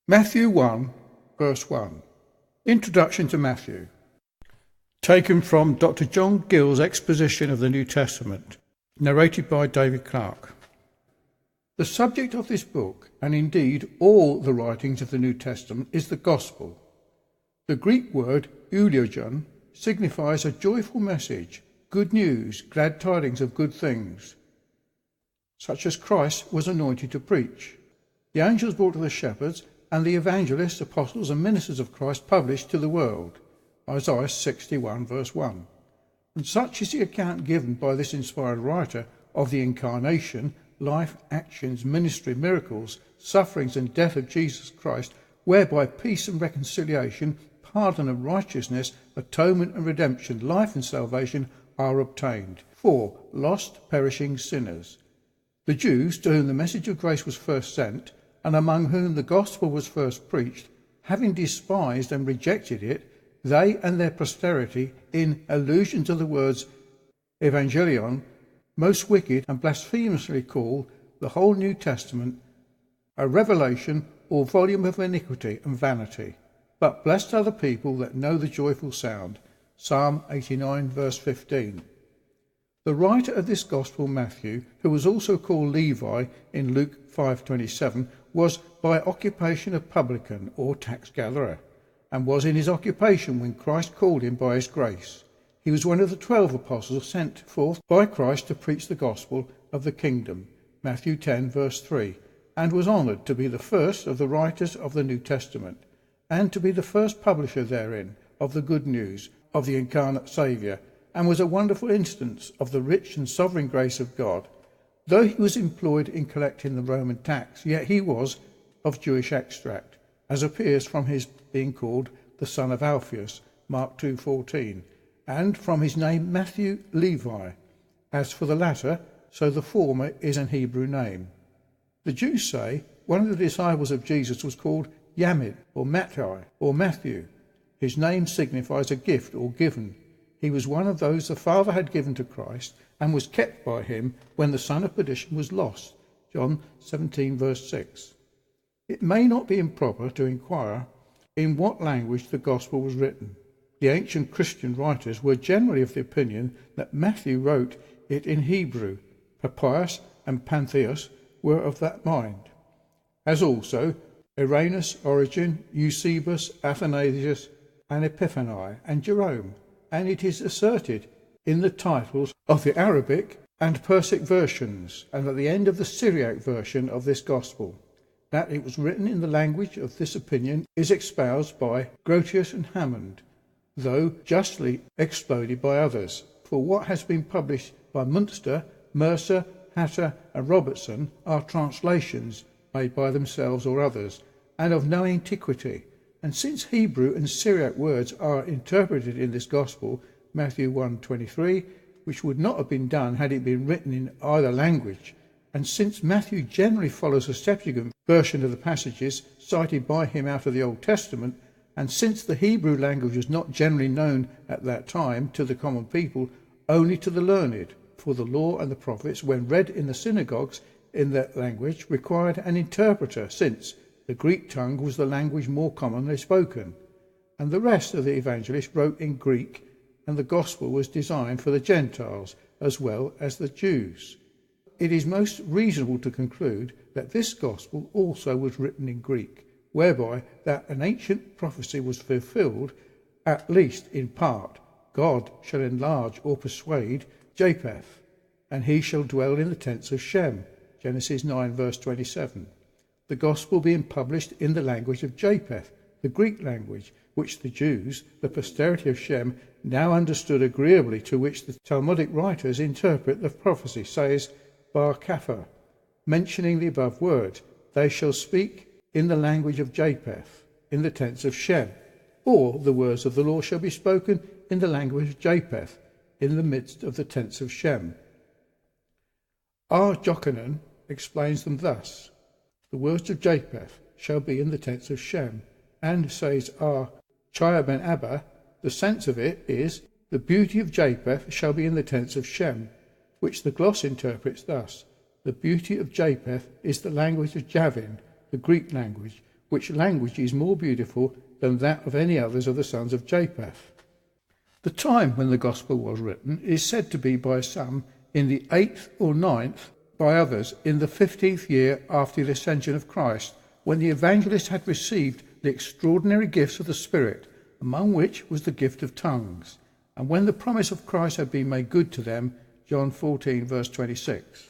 Matthew 1, verse 1. Introduction to Matthew. Taken from Dr. John Gill's exposition of the New Testament, narrated by David Clark. The subject of this book, and indeed all the writings of the New Testament, is the gospel. The Greek word eulogion signifies a joyful message, good news, glad tidings of good things, such as Christ was anointed to preach. The angels brought to the shepherds, and the evangelists, apostles and ministers of Christ published to the world. Isaiah 61 verse 1. And such is the account given by this inspired writer of the incarnation, life, actions, ministry, miracles, sufferings and death of Jesus Christ, whereby peace and reconciliation, pardon and righteousness, atonement and redemption, life and salvation are obtained for lost, perishing sinners. The Jews, to whom the message of grace was first sent, and among whom the gospel was first preached, having despised and rejected it, they and their posterity, in allusion to the words evangelion, most wicked and blasphemously call the whole New Testament a revelation or volume of iniquity and vanity. But blessed are the people that know the joyful sound. Psalm 89 verse 15. The writer of this gospel, Matthew, who was also called Levi in Luke 5:27, was by occupation a publican or tax gatherer, and was in his occupation when Christ called him by his grace. He was one of the 12 apostles sent forth by Christ to preach the gospel of the kingdom, Matthew 10 verse 3, and was honoured to be the first of the writers of the New Testament, and to be the first publisher therein of the good news of the incarnate Saviour, and was a wonderful instance of the rich and sovereign grace of God. Though he was employed in collecting the Roman tax, yet he was of Jewish extract, as appears from his being called the son of Alphaeus, Mark 2:14, and from his name Matthew Levi. As for the latter, so the former is an Hebrew name. The Jews say one of the disciples of Jesus was called Yamid, or Mattai, or Matthew. His name signifies a gift or given. He was one of those the Father had given to Christ, and was kept by him when the son of perdition was lost. John 17 verse 6. It may not be improper to inquire in what language the gospel was written. The ancient Christian writers were generally of the opinion that Matthew wrote it in Hebrew. Papias and Pantheus were of that mind, as also Irenaeus, Origen, Eusebius, Athanasius, and Epiphani, and Jerome. And it is asserted in the titles of the Arabic and Persic versions, and at the end of the Syriac version of this gospel, that it was written in the language of this opinion is espoused by Grotius and Hammond, though justly exploded by others. For what has been published by Munster, Mercer, Hatter, and Robertson are translations made by themselves or others, and of no antiquity. And since Hebrew and Syriac words are interpreted in this gospel, Matthew 1:23, which would not have been done had it been written in either language, and since Matthew generally follows a Septuagint version of the passages cited by him out of the Old Testament, and since the Hebrew language was not generally known at that time to the common people, only to the learned, for the law and the prophets, when read in the synagogues in that language, required an interpreter, since the Greek tongue was the language more commonly spoken, and the rest of the evangelists wrote in Greek, and the gospel was designed for the Gentiles as well as the Jews. It is most reasonable to conclude that this gospel also was written in Greek, whereby that an ancient prophecy was fulfilled, at least in part. God shall enlarge or persuade Japheth, and he shall dwell in the tents of Shem, Genesis 9 verse 27. The gospel being published in the language of Japheth, the Greek language, which the Jews, the posterity of Shem, now understood agreeably, to which the Talmudic writers interpret the prophecy, says Bar Kapha, mentioning the above word, they shall speak in the language of Japheth, in the tents of Shem, or the words of the law shall be spoken in the language of Japheth, in the midst of the tents of Shem. R. Jochanan explains them thus: the words of Japheth shall be in the tents of Shem, and says R. Chaya ben Abba, the sense of it is, the beauty of Japheth shall be in the tents of Shem, which the gloss interprets thus: the beauty of Japheth is the language of Javin, the Greek language, which language is more beautiful than that of any others of the sons of Japheth. The time when the Gospel was written is said to be by some in the 8th or 9th, by others in the 15th year after the ascension of Christ, when the evangelists had received the extraordinary gifts of the Spirit, among which was the gift of tongues, and when the promise of Christ had been made good to them, John 14 verse 26.